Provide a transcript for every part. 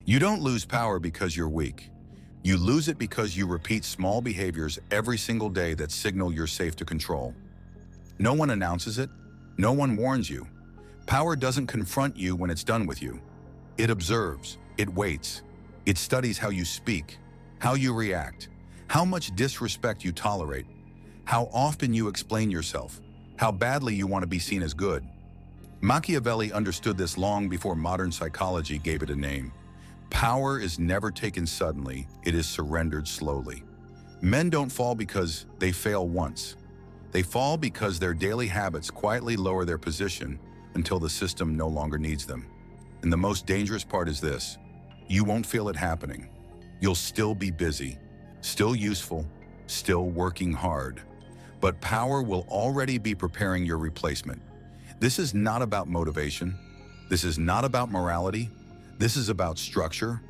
You don't lose power because you're weak. You lose it because you repeat small behaviors every single day that signal you're safe to control. No one announces it. No one warns you. Power doesn't confront you when it's done with you. It observes. It waits. It studies how you speak, how you react, how much disrespect you tolerate, how often you explain yourself, how badly you want to be seen as good. Machiavelli understood this long before modern psychology gave it a name. Power is never taken suddenly, it is surrendered slowly. Men don't fall because they fail once. They fall because their daily habits quietly lower their position until the system no longer needs them. And the most dangerous part is this: you won't feel it happening. You'll still be busy, still useful, still working hard. But power will already be preparing your replacement. This is not about motivation. This is not about morality. This is about structure,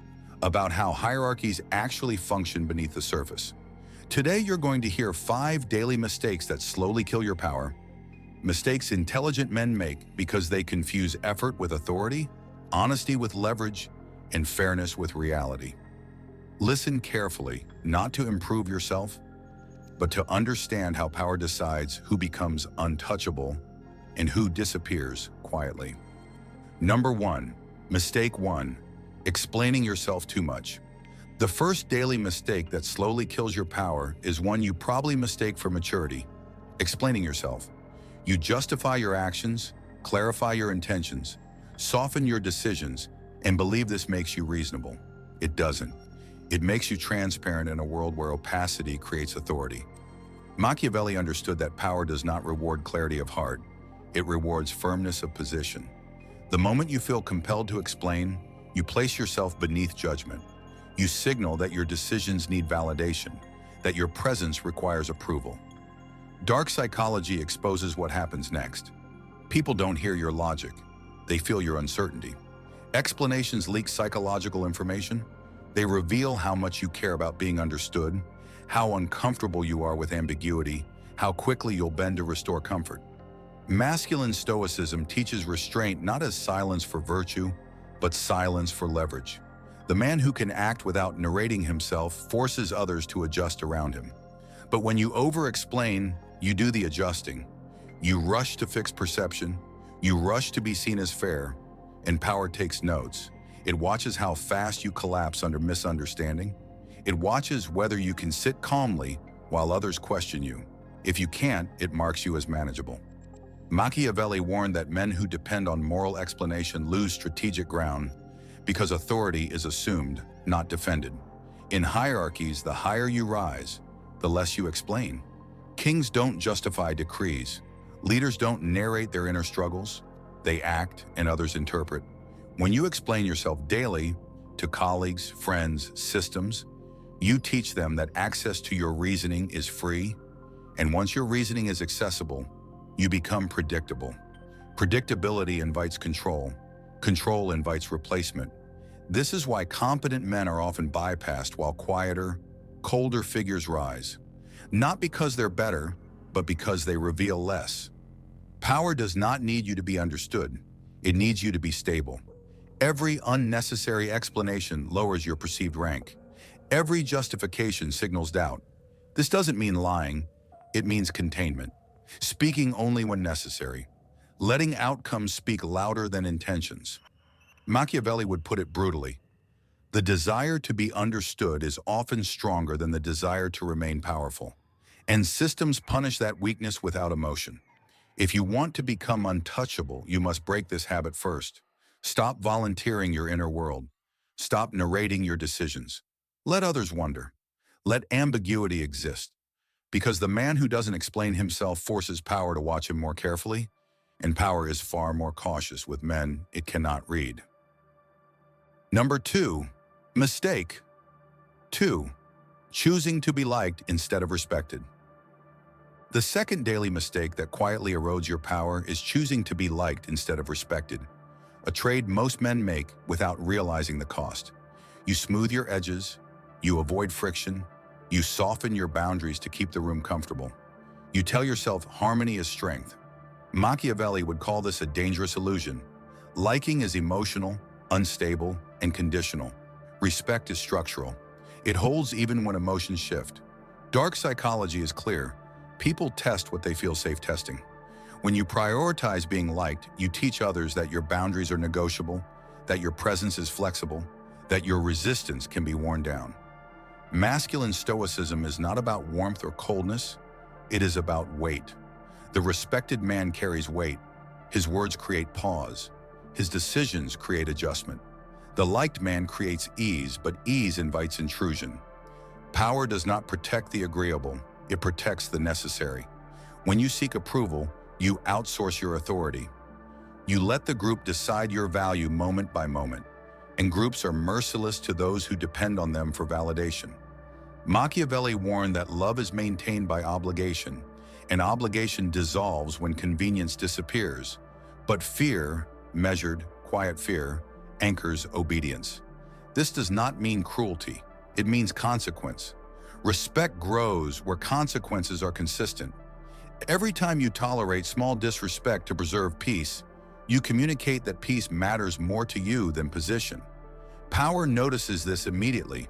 about how hierarchies actually function beneath the surface. Today, you're going to hear 5 daily mistakes that slowly kill your power. Mistakes intelligent men make because they confuse effort with authority, honesty with leverage, and fairness with reality. Listen carefully, not to improve yourself, but to understand how power decides who becomes untouchable and who disappears quietly. Number 1. Mistake 1. Explaining yourself too much. The first daily mistake that slowly kills your power is one you probably mistake for maturity: explaining yourself. You justify your actions, clarify your intentions, soften your decisions, and believe this makes you reasonable. It doesn't. It makes you transparent in a world where opacity creates authority. Machiavelli understood that power does not reward clarity of heart. It rewards firmness of position. The moment you feel compelled to explain, you place yourself beneath judgment. You signal that your decisions need validation, that your presence requires approval. Dark psychology exposes what happens next. People don't hear your logic. They feel your uncertainty. Explanations leak psychological information. They reveal how much you care about being understood, how uncomfortable you are with ambiguity, how quickly you'll bend to restore comfort. Masculine stoicism teaches restraint not as silence for virtue, but silence for leverage. The man who can act without narrating himself forces others to adjust around him. But when you over-explain, you do the adjusting. You rush to fix perception. You rush to be seen as fair. And power takes notes. It watches how fast you collapse under misunderstanding. It watches whether you can sit calmly while others question you. If you can't, it marks you as manageable. Machiavelli warned that men who depend on moral explanation lose strategic ground because authority is assumed, not defended. In hierarchies, the higher you rise, the less you explain. Kings don't justify decrees. Leaders don't narrate their inner struggles. They act and others interpret. When you explain yourself daily to colleagues, friends, systems, you teach them that access to your reasoning is free. And once your reasoning is accessible, you become predictable. Predictability invites control. Control invites replacement. This is why competent men are often bypassed while quieter, colder figures rise. Not because they're better, but because they reveal less. Power does not need you to be understood. It needs you to be stable. Every unnecessary explanation lowers your perceived rank. Every justification signals doubt. This doesn't mean lying. It means containment. Speaking only when necessary. Letting outcomes speak louder than intentions. Machiavelli would put it brutally: the desire to be understood is often stronger than the desire to remain powerful. And systems punish that weakness without emotion. If you want to become untouchable, you must break this habit first. Stop volunteering your inner world. Stop narrating your decisions. Let others wonder. Let ambiguity exist. Because the man who doesn't explain himself forces power to watch him more carefully, and power is far more cautious with men it cannot read. Number 2. Mistake 2. Choosing to be liked instead of respected. The second daily mistake that quietly erodes your power is choosing to be liked instead of respected, a trade most men make without realizing the cost. You smooth your edges, you avoid friction, you soften your boundaries to keep the room comfortable. You tell yourself harmony is strength. Machiavelli would call this a dangerous illusion. Liking is emotional, unstable, and conditional. Respect is structural. It holds even when emotions shift. Dark psychology is clear. People test what they feel safe testing. When you prioritize being liked, you teach others that your boundaries are negotiable, that your presence is flexible, that your resistance can be worn down. Masculine stoicism is not about warmth or coldness, it is about weight. The respected man carries weight. His words create pause. His decisions create adjustment. The liked man creates ease, but ease invites intrusion. Power does not protect the agreeable, it protects the necessary. When you seek approval, you outsource your authority. You let the group decide your value moment by moment, and groups are merciless to those who depend on them for validation. Machiavelli warned that love is maintained by obligation, and obligation dissolves when convenience disappears. But fear, measured, quiet fear, anchors obedience. This does not mean cruelty, it means consequence. Respect grows where consequences are consistent. Every time you tolerate small disrespect to preserve peace, you communicate that peace matters more to you than position. Power notices this immediately.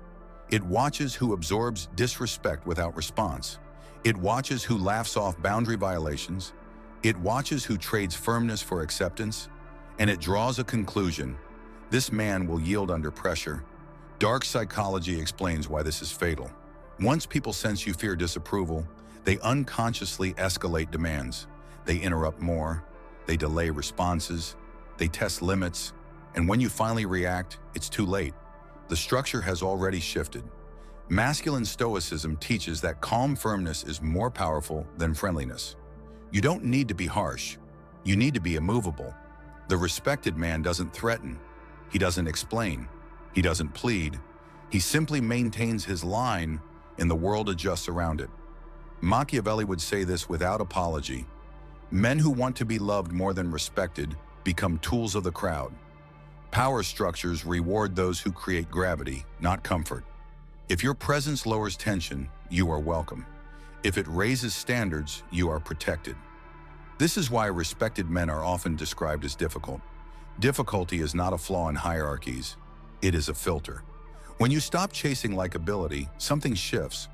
It watches who absorbs disrespect without response. It watches who laughs off boundary violations. It watches who trades firmness for acceptance. And it draws a conclusion. This man will yield under pressure. Dark psychology explains why this is fatal. Once people sense you fear disapproval, they unconsciously escalate demands. They interrupt more. They delay responses. They test limits. And when you finally react, it's too late. The structure has already shifted. Masculine stoicism teaches that calm firmness is more powerful than friendliness. You don't need to be harsh. You need to be immovable. The respected man doesn't threaten. He doesn't explain. He doesn't plead. He simply maintains his line, and the world adjusts around it. Machiavelli would say this without apology. Men who want to be loved more than respected become tools of the crowd. Power structures reward those who create gravity, not comfort. If your presence lowers tension, you are welcome. If it raises standards, you are protected. This is why respected men are often described as difficult. Difficulty is not a flaw in hierarchies. It is a filter. When you stop chasing likability, something shifts.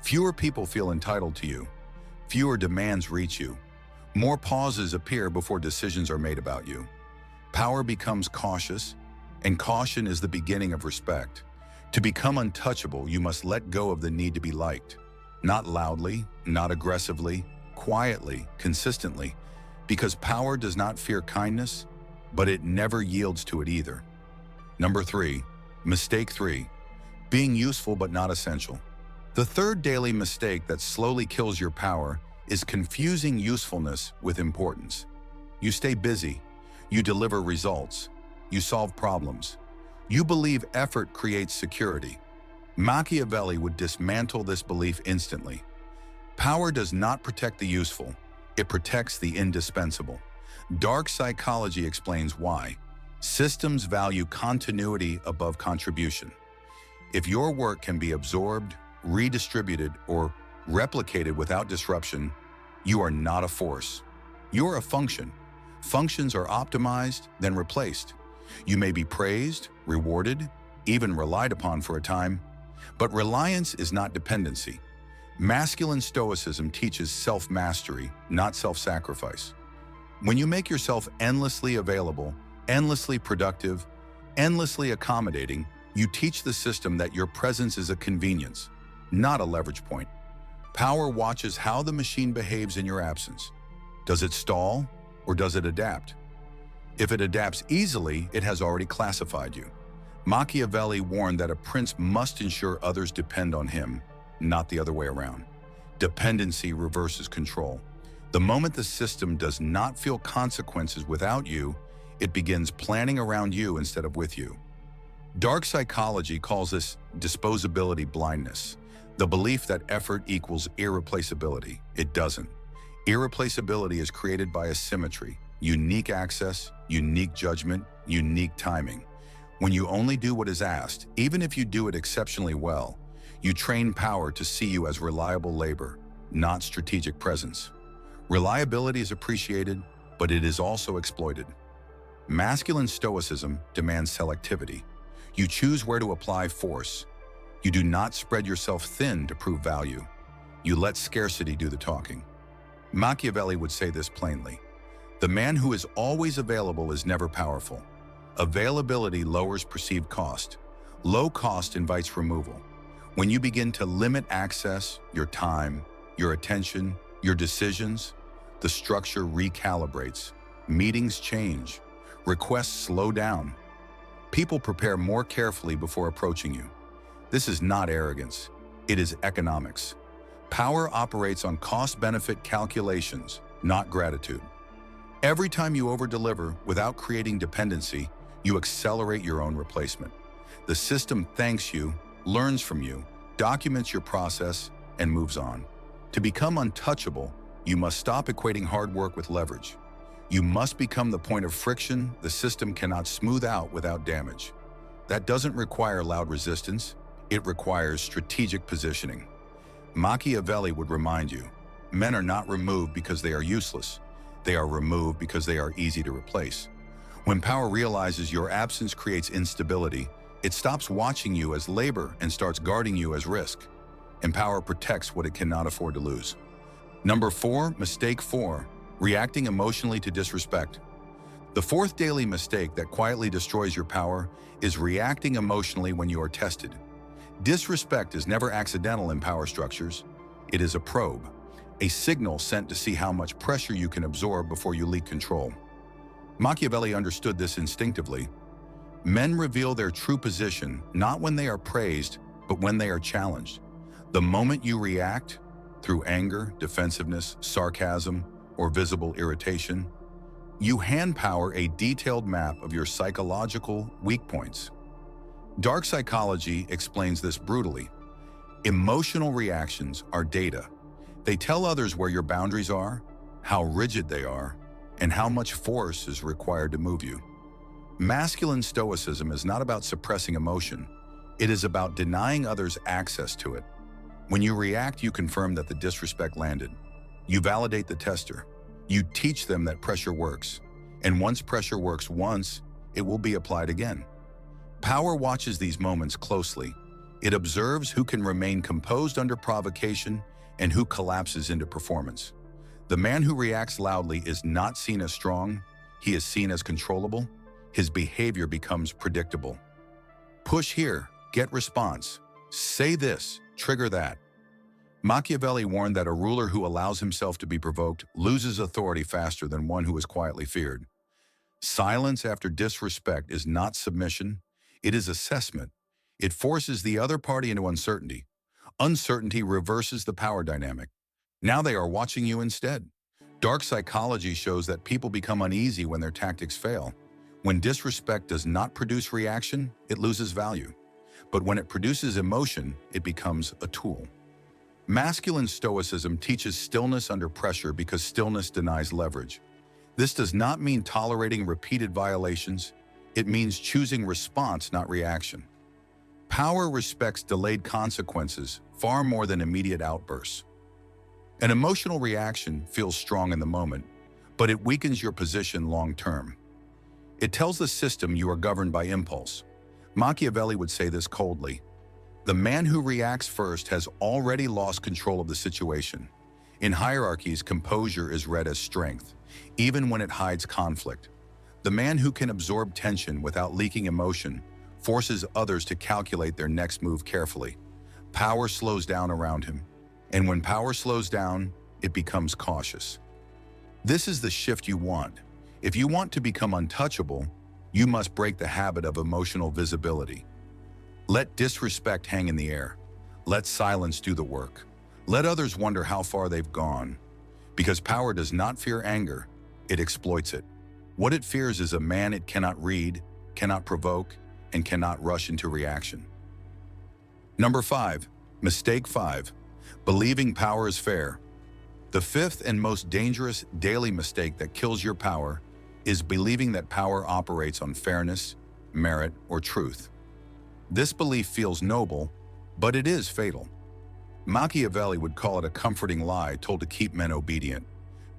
Fewer people feel entitled to you. Fewer demands reach you. More pauses appear before decisions are made about you. Power becomes cautious, and caution is the beginning of respect. To become untouchable, you must let go of the need to be liked. Not loudly, not aggressively, quietly, consistently, because power does not fear kindness, but it never yields to it either. Number 3, mistake 3, being useful but not essential. The third daily mistake that slowly kills your power is confusing usefulness with importance. You stay busy, you deliver results, you solve problems. You believe effort creates security. Machiavelli would dismantle this belief instantly. Power does not protect the useful, it protects the indispensable. Dark psychology explains why. Systems value continuity above contribution. If your work can be absorbed, redistributed, or replicated without disruption, you are not a force. You're a function. Functions are optimized, then replaced. You may be praised, rewarded, even relied upon for a time, but reliance is not dependency. Masculine stoicism teaches self-mastery, not self-sacrifice. When you make yourself endlessly available, endlessly productive, endlessly accommodating, you teach the system that your presence is a convenience, not a leverage point. Power watches how the machine behaves in your absence. Does it stall or does it adapt? If it adapts easily, it has already classified you. Machiavelli warned that a prince must ensure others depend on him, not the other way around. Dependency reverses control. The moment the system does not feel consequences without you, it begins planning around you instead of with you. Dark psychology calls this disposability blindness, the belief that effort equals irreplaceability. It doesn't. Irreplaceability is created by asymmetry, unique access, unique judgment, unique timing. When you only do what is asked, even if you do it exceptionally well, you train power to see you as reliable labor, not strategic presence. Reliability is appreciated, but it is also exploited. Masculine stoicism demands selectivity. You choose where to apply force. You do not spread yourself thin to prove value. You let scarcity do the talking. Machiavelli would say this plainly. The man who is always available is never powerful. Availability lowers perceived cost. Low cost invites removal. When you begin to limit access, your time, your attention, your decisions, the structure recalibrates. Meetings change. Requests slow down. People prepare more carefully before approaching you. This is not arrogance. It is economics. Power operates on cost-benefit calculations, not gratitude. Every time you over-deliver without creating dependency, you accelerate your own replacement. The system thanks you, learns from you, documents your process, and moves on. To become untouchable, you must stop equating hard work with leverage. You must become the point of friction the system cannot smooth out without damage. That doesn't require loud resistance. It requires strategic positioning. Machiavelli would remind you, men are not removed because they are useless. They are removed because they are easy to replace. When power realizes your absence creates instability, it stops watching you as labor and starts guarding you as risk. And power protects what it cannot afford to lose. Number 4, mistake 4, reacting emotionally to disrespect. The fourth daily mistake that quietly destroys your power is reacting emotionally when you are tested. Disrespect is never accidental in power structures. It is a probe, a signal sent to see how much pressure you can absorb before you leak control. Machiavelli understood this instinctively. Men reveal their true position not when they are praised, but when they are challenged. The moment you react, through anger, defensiveness, sarcasm, or visible irritation, you hand power a detailed map of your psychological weak points. Dark psychology explains this brutally. Emotional reactions are data. They tell others where your boundaries are, how rigid they are, and how much force is required to move you. Masculine stoicism is not about suppressing emotion. It is about denying others access to it. When you react, you confirm that the disrespect landed. You validate the tester. You teach them that pressure works. And once pressure works once, it will be applied again. Power watches these moments closely. It observes who can remain composed under provocation and who collapses into performance. The man who reacts loudly is not seen as strong. He is seen as controllable. His behavior becomes predictable. Push here, get response. Say this, trigger that. Machiavelli warned that a ruler who allows himself to be provoked loses authority faster than one who is quietly feared. Silence after disrespect is not submission. It is assessment. It forces the other party into uncertainty. Uncertainty reverses the power dynamic. Now they are watching you instead. Dark psychology shows that people become uneasy when their tactics fail. When disrespect does not produce reaction, it loses value. But when it produces emotion, it becomes a tool. Masculine stoicism teaches stillness under pressure because stillness denies leverage. This does not mean tolerating repeated violations. It means choosing response, not reaction. Power respects delayed consequences far more than immediate outbursts. An emotional reaction feels strong in the moment, but it weakens your position long-term. It tells the system you are governed by impulse. Machiavelli would say this coldly. The man who reacts first has already lost control of the situation. In hierarchies, composure is read as strength, even when it hides conflict. The man who can absorb tension without leaking emotion forces others to calculate their next move carefully. Power slows down around him, and when power slows down, it becomes cautious. This is the shift you want. If you want to become untouchable, you must break the habit of emotional visibility. Let disrespect hang in the air. Let silence do the work. Let others wonder how far they've gone. Because power does not fear anger, it exploits it. What it fears is a man it cannot read, cannot provoke, and cannot rush into reaction. Number 5, mistake 5, believing power is fair. The fifth and most dangerous daily mistake that kills your power is believing that power operates on fairness, merit, or truth. This belief feels noble, but it is fatal. Machiavelli would call it a comforting lie told to keep men obedient.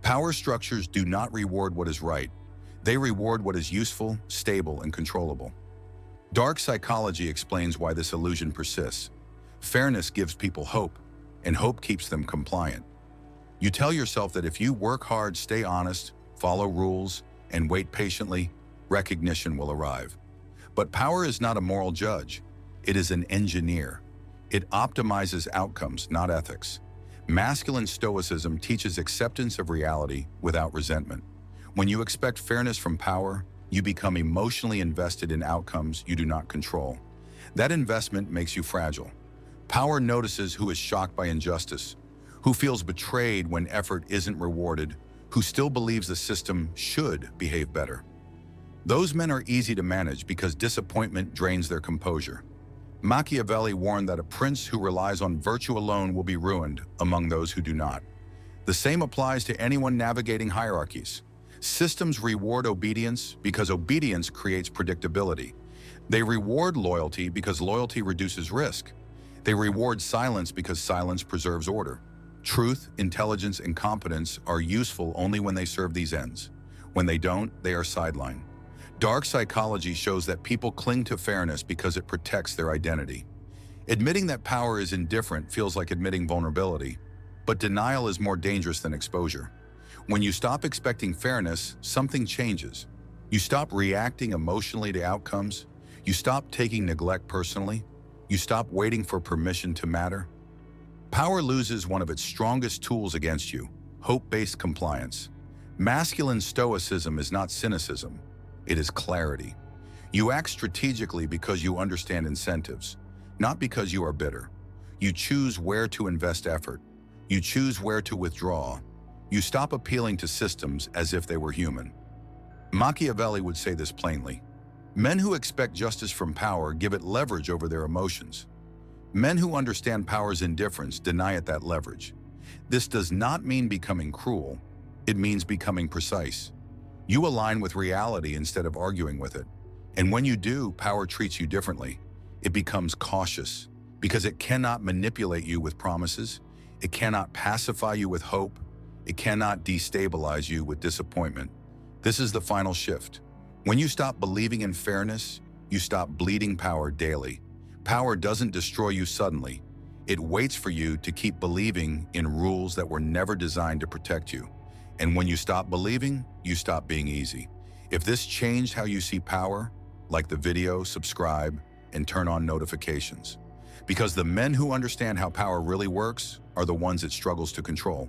Power structures do not reward what is right. They reward what is useful, stable, and controllable. Dark psychology explains why this illusion persists. Fairness gives people hope, and hope keeps them compliant. You tell yourself that if you work hard, stay honest, follow rules, and wait patiently, recognition will arrive. But power is not a moral judge. It is an engineer. It optimizes outcomes, not ethics. Masculine stoicism teaches acceptance of reality without resentment. When you expect fairness from power, you become emotionally invested in outcomes you do not control. That investment makes you fragile. Power notices who is shocked by injustice, who feels betrayed when effort isn't rewarded, who still believes the system should behave better. Those men are easy to manage because disappointment drains their composure. Machiavelli warned that a prince who relies on virtue alone will be ruined among those who do not. The same applies to anyone navigating hierarchies. Systems reward obedience because obedience creates predictability. They reward loyalty because loyalty reduces risk. They reward silence because silence preserves order. Truth, intelligence, and competence are useful only when they serve these ends. When they don't, they are sidelined. Dark psychology shows that people cling to fairness because it protects their identity. Admitting that power is indifferent feels like admitting vulnerability, but denial is more dangerous than exposure. When you stop expecting fairness, something changes. You stop reacting emotionally to outcomes. You stop taking neglect personally. You stop waiting for permission to matter. Power loses one of its strongest tools against you: hope-based compliance. Masculine stoicism is not cynicism. It is clarity. You act strategically because you understand incentives, not because you are bitter. You choose where to invest effort. You choose where to withdraw. You stop appealing to systems as if they were human. Machiavelli would say this plainly. Men who expect justice from power give it leverage over their emotions. Men who understand power's indifference deny it that leverage. This does not mean becoming cruel. It means becoming precise. You align with reality instead of arguing with it. And when you do, power treats you differently. It becomes cautious because it cannot manipulate you with promises. It cannot pacify you with hope. It cannot destabilize you with disappointment. This is the final shift. When you stop believing in fairness, you stop bleeding power daily. Power doesn't destroy you suddenly. It waits for you to keep believing in rules that were never designed to protect you. And when you stop believing, you stop being easy. If this changed how you see power, like the video, subscribe, and turn on notifications. Because the men who understand how power really works are the ones it struggles to control.